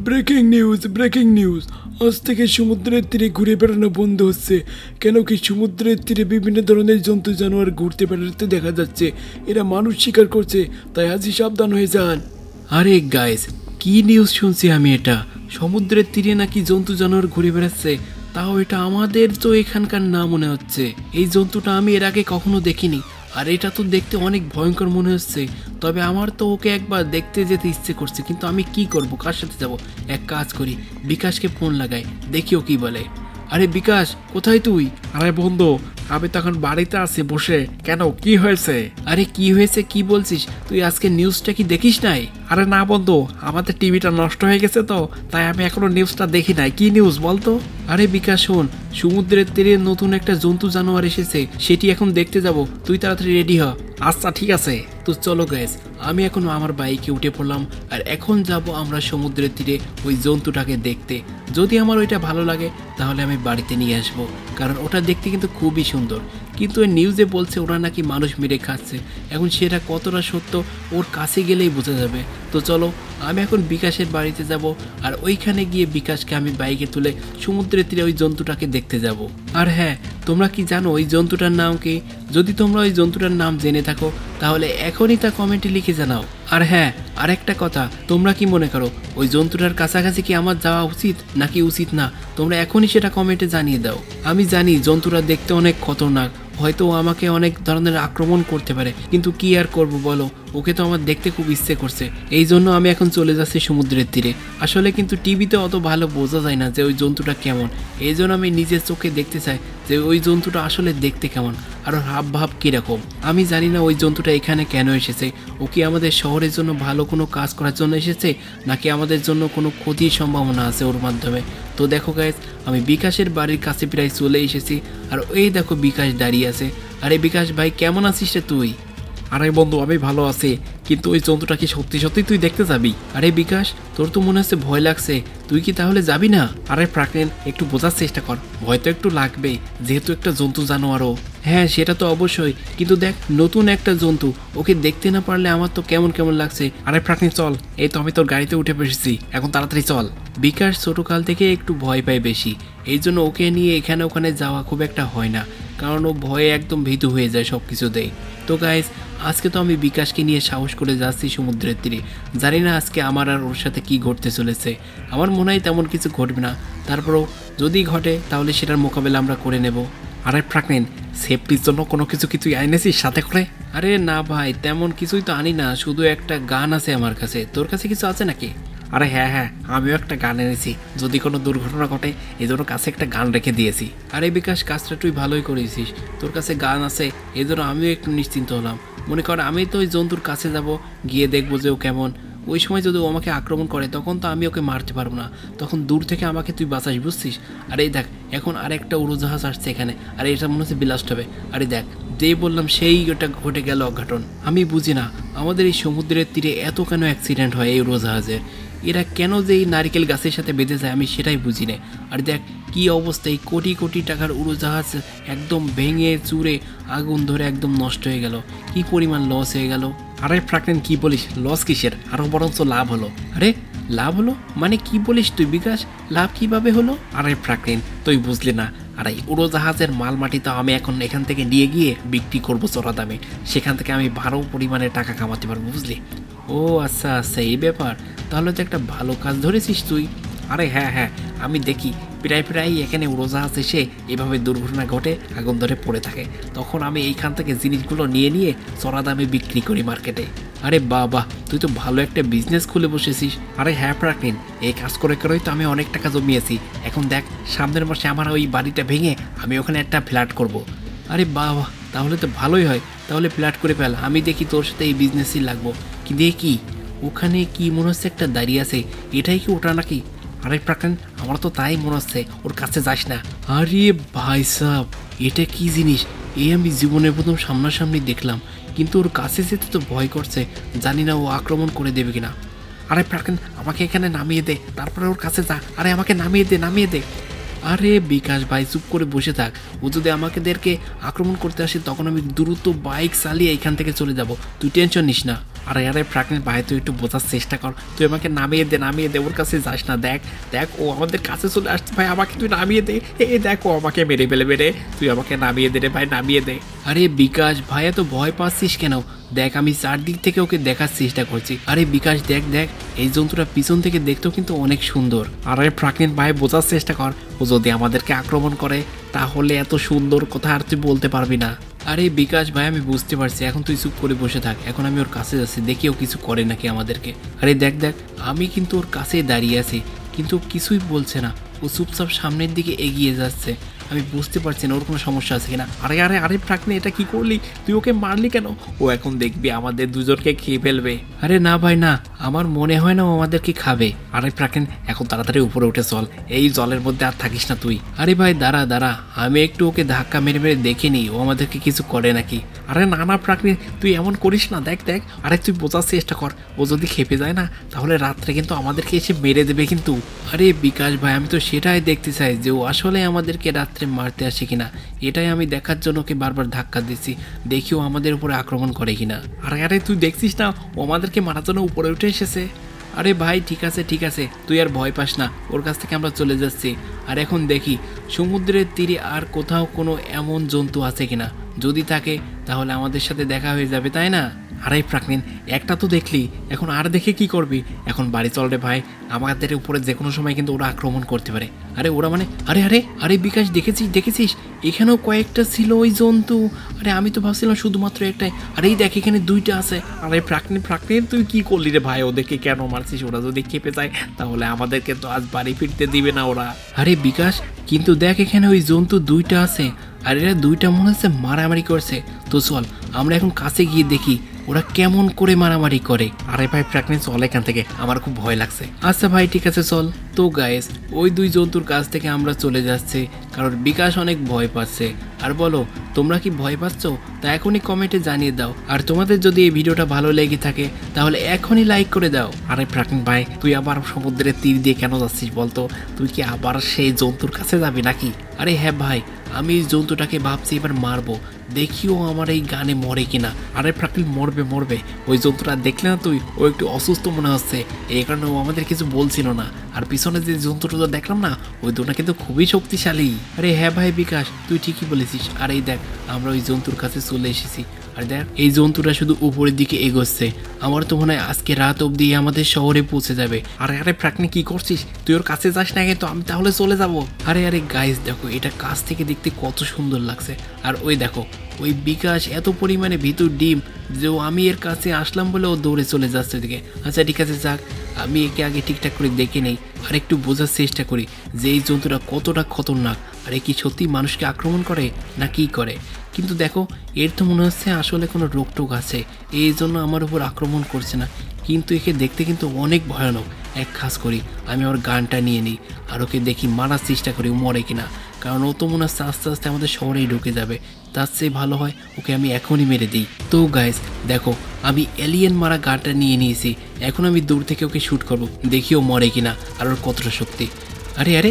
Breaking news আজ থেকে সমুদ্রের তীরে ঘুরে বেড়ানো বন্ধ হচ্ছে। কেন কি সমুদ্রের তীরে বিভিন্ন ধরনের জন্তু জানোয়ার ঘুরতে বেড়াতে দেখা যাচ্ছে, এরা মানুষ শিকার করছে, তাই আজই সাবধান হয়ে যান। আরে গাইস, কি নিউজ শুনছি আমি? এটা সমুদ্রের তীরে নাকি জন্তু জানোয়ার ঘুরে বেড়াচ্ছে, তাও এটা আমাদের তো এখানকার না মনে হচ্ছে। এই জন্তুটা আমি এর আগে কখনো দেখিনি, আর এটা তো দেখতে অনেক ভয়ঙ্কর মনে হচ্ছে। তবে আমার তো ওকে একবার দেখতে যেতে ইচ্ছে করছে, কিন্তু আমি কি করব, কার সাথে যাব? এক কাজ করি, বিকাশকে ফোন লাগাই, দেখি ও কি বলে। আরে বিকাশ, কোথায় তুই? আরে বন্ধু, আমি তখন বাড়িতে আছি বসে। কেন, কি হয়েছে? আরে কি হয়েছে কি বলছিস? তুই আজকে নিউজটা কি দেখিস নাই? আরে না বন্ধু, আমাদের টিভিটা নষ্ট হয়ে গেছে তো, তাই আমি এখনো নিউজটা দেখি নাই। কি নিউজ বলতো? আরে বিকাশ শোন, সমুদ্রের তীরে নতুন একটা জন্তু জানোয়ার এসেছে, সেটি এখন দেখতে যাব। তুই তাড়াতাড়ি রেডি হ। আচ্ছা ঠিক আছে। তো চলো গাইস, আমি এখন আমার বাইকে উঠে পড়লাম, আর এখন যাব আমরা সমুদ্রের তীরে ওই জন্তুটাকে দেখতে। যদি আমার ওইটা ভালো লাগে তাহলে আমি বাড়িতে নিয়ে আসবো, কারণ ওটা দেখতে কিন্তু খুবই সুন্দর। কিন্তু ওই নিউজে বলছে ওরা নাকি মানুষ মেরে খাচ্ছে, এখন সেটা কতটা সত্য ওর কাছে গেলেই বোঝা যাবে। তো চলো, আমি এখন বিকাশের বাড়িতে যাব, আর ওইখানে গিয়ে বিকাশকে আমি বাইকে তুলে সমুদ্রের তীরে ওই জন্তুটাকে দেখতে যাব। আর হ্যাঁ, তোমরা কি জানো ওই জন্তুটার নাম কি? যদি তোমরা ওই জন্তুটার নাম জেনে থাকো তাহলে এখনই তা কমেন্টে লিখে জানাও। আর হ্যাঁ, আরেকটা কথা, তোমরা কি মনে করো ওই জন্তুটার কাছাকাছি কি আমার যাওয়া উচিত নাকি উচিত না? তোমরা এখনই সেটা কমেন্টে জানিয়ে দাও। আমি জানি জন্তুটা দেখতে অনেক খতরনাক, হয়তো আমাকে অনেক ধরনের আক্রমণ করতে পারে, কিন্তু কি আর করব বলো, ওকে তো আমার দেখতে খুব ইচ্ছে করছে। এই জন্য আমি এখন চলে যাচ্ছি সমুদ্রের তীরে। আসলে কিন্তু টিভিতে অত ভালো বোঝা যায় না যে ওই জন্তুটা কেমন, এই জন্য আমি নিজের চোখে দেখতে চাই যে ওই জন্তুটা আসলে দেখতে কেমন আর ওর হাব ভাব কীরকম। আমি জানি না ওই জন্তুটা এখানে কেন এসেছে। ও কি আমাদের শহরের জন্য ভালো কোনো কাজ করার জন্য এসেছে, নাকি আমাদের জন্য কোনো ক্ষতির সম্ভাবনা আছে ওর মাধ্যমে? তো দেখো গাইস, আমি বিকাশের বাড়ির কাছে প্রায় চলে এসেছি, আর এই দেখো বিকাশ দাঁড়িয়ে আছে। আরে বিকাশ ভাই, কেমন আছিস রে তুই? আরে বন্ধু, আমি ভালো আছি, কিন্তু ওই জন্তুটা কি সত্যি সত্যি তুই দেখতে যাবি? আরে বিকাশ, তোর তো মনে হচ্ছে ভয় লাগছে, তুই কি তাহলে যাবি না? আরে প্রাকৃন, একটু বোঝার চেষ্টা কর, ভয় তো একটু লাগবেই, যেহেতু একটা জন্তু জানোয়ারও। হ্যাঁ সেটা তো অবশ্যই, কিন্তু দেখ নতুন একটা জন্তু, ওকে দেখতে না পারলে আমার তো কেমন কেমন লাগছে। আরে প্রাকৃন চল, এই তো আমি তোর গাড়িতে উঠে বসেছি, এখন তাড়াতাড়ি চল। বিকাশ ছোটকাল থেকে একটু ভয় পায় বেশি, এই জন্য ওকে নিয়ে এখানে ওখানে যাওয়া খুব একটা হয় না, কারণ ও ভয়ে একদম ভীতু হয়ে যায় সব কিছুতেই। তো গাইস, আজকে তো আমি বিকাশকে নিয়ে সাহস করে যাচ্ছি সমুদ্রের তীরে। জানি না আজকে আমার আর ওর সাথে কি ঘটতে চলেছে, আমার মনে হয় তেমন কিছু ঘটবে না, তারপরেও যদি ঘটে তাহলে সেটার মোকাবেলা আমরা করে নেব। আরে প্রাকৃন, সেফটির জন্য কোনো কিছু কি তুই এনেছিস সাথে করে? আরে না ভাই, তেমন কিছুই তো আনি না, শুধু একটা গান আছে আমার কাছে। তোর কাছে কিছু আছে নাকি? আরে হ্যাঁ হ্যাঁ, আমিও একটা গান এনেছি, যদি কোনো দুর্ঘটনা ঘটে এই জন্য কাছে একটা গান রেখে দিয়েছি। আরে বিকাশ, কাজটা তুই ভালোই করেছিস, তোর কাছে গান আছে, এই জন্য আমিও একটু নিশ্চিন্ত হলাম। মনে কর আমি তো ওই জন্তুর কাছে যাব, গিয়ে দেখবো যে ও কেমন। ওই সময় যদি ও আমাকে আক্রমণ করে তখন তো আমি ওকে মারতে পারবো না, তখন দূর থেকে আমাকে তুই বাঁচাস, বুঝছিস? আর এই দেখ, এখন আরেকটা উড়োজাহাজ আসছে এখানে, আর এটা মনে হচ্ছে ব্লাস্ট হবে। আরে দেখ, যেই বললাম সেই ওটা ঘটে গেল অঘটন। আমি বুঝি না আমাদের এই সমুদ্রের তীরে এত কেন অ্যাক্সিডেন্ট হয় এই উড়োজাহাজের, এরা কেন যে এই নারকেল গাছের সাথে বেঁধে যায় আমি সেটাই বুঝি না। আর দেখ কি অবস্থা, এই কোটি কোটি টাকার উড়োজাহাজ একদম ভেঙে চুরে আগুন ধরে একদম নষ্ট হয়ে গেল, কি পরিমাণ লস হয়ে গেল। আরে প্রাকৃন, কি বলিস? লস কিসের, আরো বরঞ্চ লাভ হলো। আরে লাভ হলো মানে কি বলিস তুই বিকাশ? লাভ কিভাবে হলো? আরে প্রাকৃন, তুই বুঝলি না, আর এই উড়োজাহাজের মাল মাটি তো আমি এখন এখান থেকে নিয়ে গিয়ে বিক্রি করবো চড়া দামে, সেখান থেকে আমি ভালো পরিমাণে টাকা কামাতে পারবো, বুঝলি? ও আচ্ছা আচ্ছা, এই ব্যাপার, তাহলে তো একটা ভালো কাজ ধরেছিস তুই। আরে হ্যাঁ হ্যাঁ, আমি দেখি প্রায় এখানে উড়োজাহাজ এসে এভাবে দুর্ঘটনা ঘটে আগুন ধরে পড়ে থাকে, তখন আমি এইখান থেকে জিনিসগুলো নিয়ে নিয়ে চড়া দামে বিক্রি করি মার্কেটে। আরে বাহ, তুই তো ভালো একটা বিজনেস খুলে বসেছিস। আরে হ্যাঁ প্রাকৃন, এই কাজ করে করেই তো আমি অনেক টাকা জমিয়েছি। এখন দেখ, সামনের মাসে আমার ওই বাড়িটা ভেঙে আমি ওখানে একটা ফ্ল্যাট করব। আরে বাহ, তাহলে তো ভালোই হয়, তাহলে ফ্ল্যাট করে ফেল, আমি দেখি তোর সাথে এই বিজনেসই লাগবো। কি দেখি ওখানে কি মনে হচ্ছে একটা দাঁড়িয়ে আছে, এটাই কি ওটা নাকি? আরে প্রাকৃন, আমার তো তাই মনে হচ্ছে, ওর কাছে যাস না। আরে ভাই সাহ, এটা কি জিনিস? এই আমি জীবনের প্রথম সামনাসামনি দেখলাম, কিন্তু ওর কাছে যেতে তো ভয় করছে, জানি না ও আক্রমণ করে দেবে কিনা। আরে প্রাকৃন, আমাকে এখানে নামিয়ে দে, তারপরে ওর কাছে যা। আরে আমাকে নামিয়ে দে। আরে বিকাশ ভাই, চুপ করে বসে থাক, ও যদি আমাদেরকে আক্রমণ করতে আসে তখন আমি দ্রুত বাইক চালিয়ে এখান থেকে চলে যাব, তুই টেনশন নিস না। আরে আরে প্রাকৃত ভাই তুই একটু বোঝার চেষ্টা কর, তুই আমাকে নামিয়ে দে, ওর কাছে যাস না। দেখ দেখ ও আমাদের কাছে চলে আসছে ভাই, আমাকে তুই নামিয়ে দে। দেখ ও আমাকে মেরে ফেলবে রে, তুই আমাকে নামিয়ে দে রে ভাই, নামিয়ে দে। আরে বিকাশ ভাই এত ভয় পাচ্ছিস কেন? দেখ আমি চারদিক থেকে ওকে দেখার চেষ্টা করছি। আরে বিকাশ দেখ দেখ, এই জন্তুটা পিছন থেকে দেখতেও কিন্তু অনেক সুন্দর। আরে প্রাকৃত ভাই বোঝার চেষ্টা কর, ও যদি আমাদেরকে আক্রমণ করে তাহলে এত সুন্দর কথা আর তুই বলতে পারবি না। আরে বিকাশ ভাই আমি বুঝতে পারছি, এখন তুই চুপ করে বসে থাক। এখন আমি ওর কাছে যাচ্ছি, দেখি ও কিছু করে নাকি আমাদেরকে। আরে দেখ দেখ, আমি কিন্তু ওর কাছেই দাঁড়িয়ে আছি, কিন্তু কিছুই বলছে না। ও চুপচাপ সামনের দিকে এগিয়ে যাচ্ছে। আমি বুঝতে পারছি না ওর কোনো সমস্যা আছে কিনা। আরে আরে আরে প্রাকৃত এটা কি করলি? তুই ওকে মারলি কেন? ও এখন দেখবি আমাদের দুজনকে খেয়ে ফেলবে। আরে না ভাই না, আমার মনে হয় না ও আমাদেরকে খাবে। আরে প্রাকৃত এখন তাড়াতাড়ি উপরে উঠে চল, এই জলের মধ্যে আর থাকিস না তুই। আরে ভাই দাঁড়া দাঁড়া, আমি একটু ওকে ধাক্কা মেরে মেরে দেখে নিই ও আমাদেরকে কিছু করে নাকি। আরে না না প্রাকৃত তুই এমন করিস না, দেখ দেখ। আরে তুই বোঝার চেষ্টা কর, ও যদি খেপে যায় না তাহলে রাত্রে কিন্তু আমাদেরকে এসে মেরে দেবে কিন্তু। আরে বিকাশ ভাই আমি তো সেটাই দেখতে চাই যে ও আসলে আমাদেরকে রাত্রে মারতে আসে কিনা। এটাই আমি দেখার জন্য ওকে বারবার ধাক্কা দিচ্ছি, দেখি ও আমাদের উপরে আক্রমণ করে কিনা। আরে আরে তুই দেখছিস না ও আমাদেরকে মারার জন্য উপরে উঠে এসেছে। আরে ভাই ঠিক আছে, তুই আর ভয় পাস না, ওর কাছ থেকে আমরা চলে যাচ্ছি। আর এখন দেখি সমুদ্রের তীরে আর কোথাও কোনো এমন জন্তু আছে কিনা। যদি থাকে তাহলে আমাদের সাথে দেখা হয়ে যাবে, তাই না? আরে প্রাকৃত একটা তো দেখলি, এখন আর দেখে কি করবি? এখন বাড়ি চল রে ভাই, আমাদের উপরে যে কোনো সময় কিন্তু ওরা আক্রমণ করতে পারে। আরে ওরা মানে আরে আরে আরে বিকাশ দেখেছিস এখানেও কয়েকটা ছিল ওই জন্তু। আরে আমি তো ভাবছিলাম শুধুমাত্র একটাই, আরে এই দেখ এখানে দুইটা আছে। আরে প্রাকৃত তুই কি করলি রে ভাই? ওদেরকে কেন মারছিস? ওরা যদি খেপে যায় তাহলে আমাদেরকে তো আজ বাড়ি ফিরতে দিবে না ওরা। আরে বিকাশ কিন্তু দেখ এখানে ওই জন্তু দুইটা আছে, আর এরা দুইটা মনে হচ্ছে মারামারি করছে। তো চল আমরা এখন কাছে গিয়ে দেখি ওরা কেমন করে মারামারি করে। আরে ভাই প্রাকৃত চল এখান থেকে, আমার খুব ভয় লাগছে। আচ্ছা ভাই ঠিক আছে চল। তো গাইস ওই দুই জন্তুর কাছ থেকে আমরা চলে যাচ্ছি, কারণ বিকাশ অনেক ভয় পাচ্ছে। আর বলো তোমরা কি ভয় পাচ্ছ? তা এখনই কমেন্টে জানিয়ে দাও। আর তোমাদের যদি এই ভিডিওটা ভালো লেগে থাকে তাহলে এখনই লাইক করে দাও। আরে প্রাকৃত ভাই তুই আবার সমুদ্রের তীর দিয়ে কেন যাচ্ছিস বলতো? তুই কি আবার সেই জন্তুর কাছে যাবি নাকি? আরে হ্যাঁ ভাই, আমি এই জন্তুটাকে ভাবছি এবার মারবো, দেখিও আমার এই গানে মরে কিনা। আরে প্রাকৃত মরবে, ওই জন্তুটা দেখলে না তুই, ও একটু অসুস্থ মনে হচ্ছে, এই কারণে ও আমাদের কিছু বলছিল না। আর পিছনে যে জন্তুটা দেখলাম না, ওই দুটা কিন্তু খুবই শক্তিশালী। আরে হ্যাঁ ভাই বিকাশ তুই ঠিকই বলেছিস। আর এই দেখ আমরা ওই জন্তুর কাছে চলে এসেছি, আর দেখ এই জন্তুটা শুধু উপরের দিকে এগোচ্ছে। আমার তো মনে হয় আজকে রাত অবধি আমাদের শহরে পৌঁছে যাবে। আরে আরে প্রাকৃত কি করছিস? তুই ওর কাছে যাস না কিন্তু, আমি তাহলে চলে যাব। আরে আরে গাইস দেখো এটা কাছ থেকে দেখতে কত সুন্দর লাগছে। আর ওই দেখো ওই বিকাশ এত পরিমাণে ভিতর ডিম যে আমি এর কাছে আসলাম বলে ও দৌড়ে চলে যাচ্ছে ওদিকে। আচ্ছা ঠিক আছে যাক, আমি একে আগে ঠিকঠাক করে দেখে নেই আর একটু বোঝার চেষ্টা করি যে এই জন্তুটা কতটা খতরনাক, আর এ কি সত্যি মানুষকে আক্রমণ করে না কি করে। কিন্তু দেখো এর তো মনে হচ্ছে আসলে কোনো রোগটোগ আছে, এই জন্য আমার উপর আক্রমণ করছে না। কিন্তু একে দেখতে কিন্তু অনেক ভয়ানক। এক কাজ করি, আমি ওর গানটা নিয়ে নিই আর ওকে দেখি মারার চেষ্টা করি ও মরে কিনা, কারণ ও তো মনে হচ্ছে আস্তে আস্তে আমাদের শহরেই ঢুকে যাবে। তার চেয়ে ভালো হয় ওকে আমি এখনই মেরে দিই। তো গাইস দেখো আমি এলিয়েন মারা গানটা নিয়ে নিয়েছি, এখন আমি দূর থেকে ওকে শ্যুট করবো, দেখি ও মরে কিনা আর ওর কতটা শক্তি। আরে আরে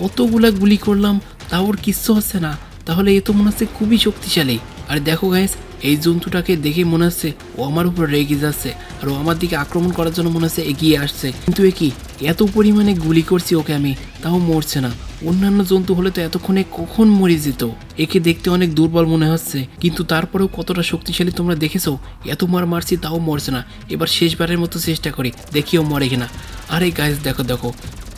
কতগুলা গুলি করলাম তাও ওর কিচ্ছু হচ্ছে না, তাহলে এ তো মনে হচ্ছে খুবই শক্তিশালী। আর দেখো গাইস এই জন্তুটাকে দেখে মনে হচ্ছে ও আমার উপর রেগে যাচ্ছে আর ও আমার দিকে আক্রমণ করার জন্য মনে হচ্ছে এগিয়ে আসছে। কিন্তু এ কি এত পরিমাণে গুলি করছি ওকে আমি, তাও মরছে না। অন্যান্য জন্তু হলে তো এতক্ষণে কখন মরে যেত। একে দেখতে অনেক দুর্বল মনে হচ্ছে, কিন্তু তারপরেও কতটা শক্তিশালী তোমরা দেখেছো। এত মারছি তাও মরছে না। এবার শেষবারের মতো চেষ্টা করি, দেখিও মরে কিনা। আরে গাইস দেখো দেখো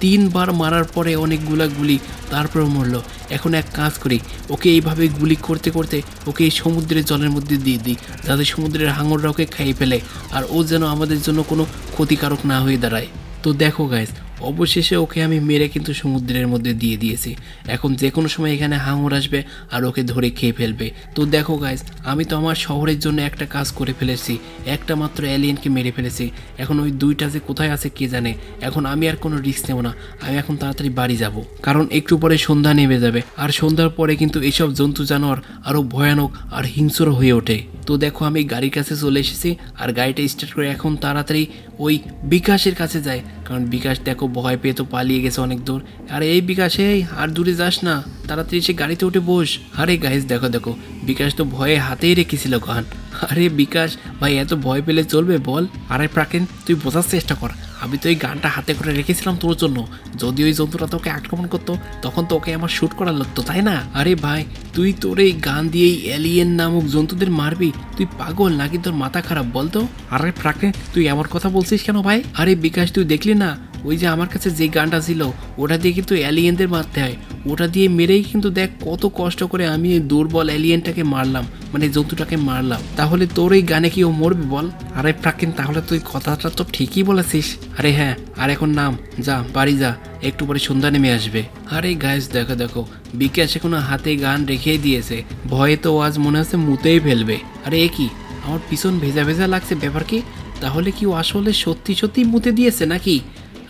3 বার মারার পরে অনেকগুলা গুলি তারপরেও মরলো। এখন এক কাজ করি, ওকে এইভাবে গুলি করতে করতে ওকে এই সমুদ্রের জলের মধ্যে দিয়ে দিই, যাতে সমুদ্রের হাঙররা ওকে খাইয়ে ফেলে আর ও যেন আমাদের জন্য কোনো ক্ষতিকারক না হয়ে দাঁড়ায়। তো দেখো গাইস অবশেষে ওকে আমি মেরে কিন্তু সমুদ্রের মধ্যে দিয়ে দিয়েছি। এখন যে কোনো সময় এখানে হাঙর আসবে আর ওকে ধরে খেয়ে ফেলবে। তো দেখো গাইস আমি তো আমার শহরের জন্য একটা কাজ করে ফেলেছি, একটা মাত্র এলিয়েনকে মেরে ফেলেছি। এখন ওই দুইটা যে কোথায় আছে কে জানে। এখন আমি আর কোনো রিস্ক নেব না, আমি এখন তাড়াতাড়ি বাড়ি যাব, কারণ একটু পরে সন্ধ্যা নেমে যাবে আর সন্ধ্যার পরে কিন্তু এসব জন্তু জানোয়ার আরও ভয়ানক আর হিংস্র হয়ে ওঠে। তো দেখো আমি গাড়ির কাছে চলে এসেছি আর গাড়িটা স্টার্ট করে এখন তাড়াতাড়ি ওই বিকাশের কাছে যাই, কারণ বিকাশ দেখো ভয় পেয়ে তো পালিয়ে গেছে অনেক দূর। আরে এই বিকাশ, এই আর দূরে যাস না, তাড়াতাড়ি এসে গাড়িতে উঠে বস। আরে গাইস দেখো দেখো, বিকাশ তো ভয়ে হাতেই রেখেছিল গান। আরে বিকাশ ভাই, এত ভয় পেলে চলবে বল? আরে প্রাকেন, তুই বোঝার চেষ্টা কর, আমি তো এই গানটা হাতে করে রেখেছিলাম তোর জন্য। যদি ওই জন্তুটা তোকে আক্রমণ করতো তখন তো ওকে আমার শ্যুট করা লাগতো, তাই না? আরে ভাই, তুই তোর এই গান দিয়ে এই এলিয়েন নামক জন্তুদের মারবি? তুই পাগল নাকি তোর মাথা খারাপ বলতো? আরে প্রাকেন, তুই এমন কথা বলছিস কেন ভাই? আরে বিকাশ, তুই দেখলি না ওই যে আমার কাছে যে গানটা ছিল ওটা দিয়ে কিন্তু এলিয়েনদের মারতে হয়। ওটা দিয়ে মেরেই কিন্তু দেখ কত কষ্ট করে আমি এই দুর্বল এলিয়েনটাকে মারলাম, মানে জন্তুটাকে মারলাম। তাহলে তোর এই গানে কি ও মরবে বল? আরে প্রাকিন, তাহলে তুই কথাটা তো ঠিকই বলেছিস। আরে হ্যাঁ, আর এখন নাম, যা বাড়ি যা, একটু পরে সন্ধ্যা নেমে আসবে। আরে গাইস দেখো দেখো, বিকাশ এখনো হাতে গান রেখেই দিয়েছে, ভয়ে তো আজ মনে হচ্ছে মুতেই ফেলবে। আরে এ কি, আমার পিছন ভেজা ভেজা লাগছে, ব্যাপার কি? তাহলে কি ও আসলে সত্যি সত্যি মুতে দিয়েছে নাকি?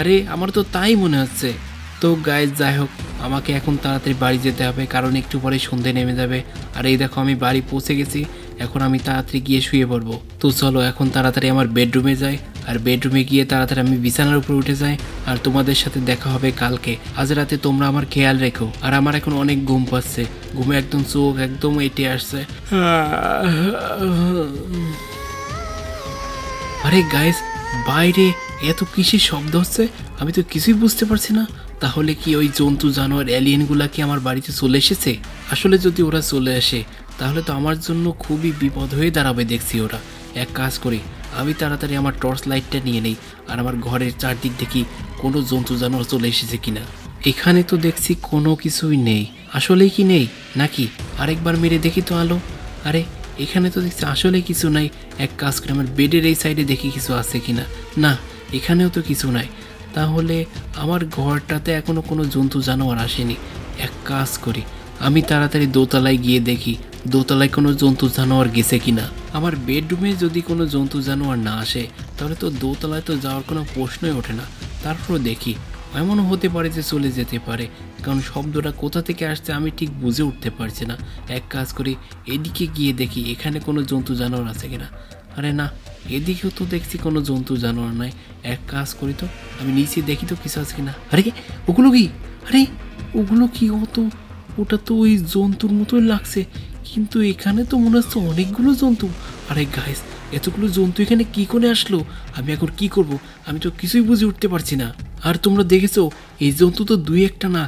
আরে আমার তো তাই মনে হচ্ছে। তো গাইজ যাই হোক, আমাকে এখন তাড়াতাড়ি বাড়ি যেতে হবে, কারণ একটু পরে সন্ধে নেমে যাবে। আর এই দেখো আমি বাড়ি পৌঁছে গেছি, এখন আমি তাড়াতাড়ি গিয়ে শুয়ে পড়বো। তো চলো এখন তাড়াতাড়ি আমার বেডরুমে যাই, আর বেডরুমে গিয়ে তাড়াতাড়ি আমি বিছানার উপর উঠে যাই। আর তোমাদের সাথে দেখা হবে কালকে। আজ রাতে তোমরা আমার খেয়াল রেখো। আর আমার এখন অনেক ঘুম পাচ্ছে, ঘুমে একদম চোখ একদম এঁটে আসছে। আরে গাইস, বাইরে এত কিসের শব্দ হচ্ছে, আমি তো কিছুই বুঝতে পারছি না। তাহলে কি ওই জন্তু জানোয়ার এলিয়েনগুলা কি আমার বাড়িতে চলে এসেছে? আসলে যদি ওরা চলে আসে তাহলে তো আমার জন্য খুবই বিপদ হয়ে দাঁড়াবে দেখছি ওরা। এক কাজ করি, আমি তাড়াতাড়ি আমার টর্চ লাইটটা নিয়ে নেই, আর আমার ঘরের চারদিক দেখি কোনো জন্তু জানোয়ার চলে এসেছে কিনা। এখানে তো দেখছি কোনো কিছুই নেই। আসলেই কি নেই নাকি? আরেকবার মেরে দেখি তো আলো। আরে এখানে তো দেখছি আসলে কিছু নাই। এক কাজ করে আমার বেডের এই সাইডে দেখি কিছু আছে কিনা। না, এখানেও তো কিছু নাই। তাহলে আমার ঘরটাতে এখনো কোনো জন্তু জানোয়ার আসেনি। এক কাজ করি, আমি তাড়াতাড়ি দোতলায় গিয়ে দেখি দোতলায় কোনো জন্তু জানোয়ার গেছে কিনা। আমার বেডরুমে যদি কোনো জন্তু জানোয়ার না আসে তাহলে তো দোতলায় তো যাওয়ার কোনো প্রশ্নই ওঠে না। তারপর দেখি, এমনও হতে পারে যে চলে যেতে পারে, কারণ শব্দটা কোথা থেকে আসছে আমি ঠিক বুঝে উঠতে পারছি না। এক কাজ করি, এদিকে গিয়ে দেখি এখানে কোনো জন্তু জানোয়ার আছে কিনা। আরে না, এদিকেও তো দেখছি কোনো জন্তু জানোয়ার নাই। এক কাজ করি তো, আমি নিচে দেখি তো কিছু আছে কিনা। আরে ওগুলো কি? আরে ওগুলো কি? ওটা তো ওই জন্তুর মতোই লাগছে, কিন্তু এখানে তো মনে হচ্ছে অনেকগুলো জন্তু। আরে গাইস, এতগুলো জন্তু এখানে কি করে আসলো? আমি এখন কি করব? আমি তো কিছুই বুঝে উঠতে পারছি না। আর তোমরা দেখেছো, এই জন্তু তো দুই একটা না,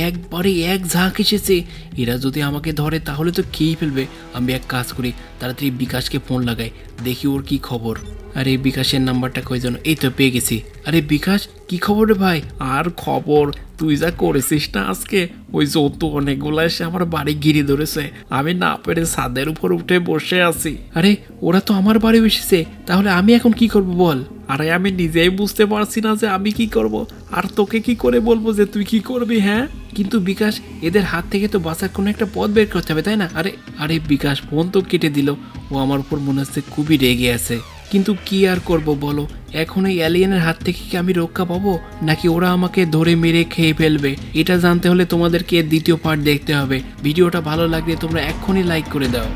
একবারে এক ঝাঁক এসেছে। এরা যদি আমাকে ধরে তাহলে তো খেয়েই ফেলবে। আমি এক কাজ করি, তাড়াতাড়ি বিকাশকে ফোন লাগাই, দেখি ওর কি খবর। আরে বিকাশের নাম্বারটা কই যেন, এই তো পেয়ে গেছি। আরে বিকাশ, কি খবর রে ভাই? আর খবর, তুই যা করেছিস না আজকে, ওই জন্তু অনেকগুলো এসে আমার বাড়ি ঘিরে ধরেছে, আমি না পেরে ছাদের উপর উঠে বসে আছি। আরে ওরা তো আমার বাড়ি এসেছে, তাহলে আমি এখন কি করব বল? আরে আমি নিজেই বুঝতে পারছি না যে আমি কি করব, আর তোকে কি করে বলবো যে তুই কি করবি? হ্যাঁ, কিন্তু বিকাশ, এদের হাত থেকে তো বাঁচার কোনো একটা পথ বের করতে হবে, তাই না? আরে বিকাশ ফোন তো কেটে দিল। ও আমার উপর মনে হচ্ছে খুবই রেগে আছে। কিন্তু কি আর করব বলো, এখন এই অ্যালিয়েনের হাত থেকে কি আমি রক্ষা পাবো, নাকি ওরা আমাকে ধরে মেরে খেয়ে ফেলবে? এটা জানতে হলে তোমাদেরকে দ্বিতীয় পার্ট দেখতে হবে। ভিডিওটা ভালো লাগলে তোমরা এক্ষুনি লাইক করে দাও।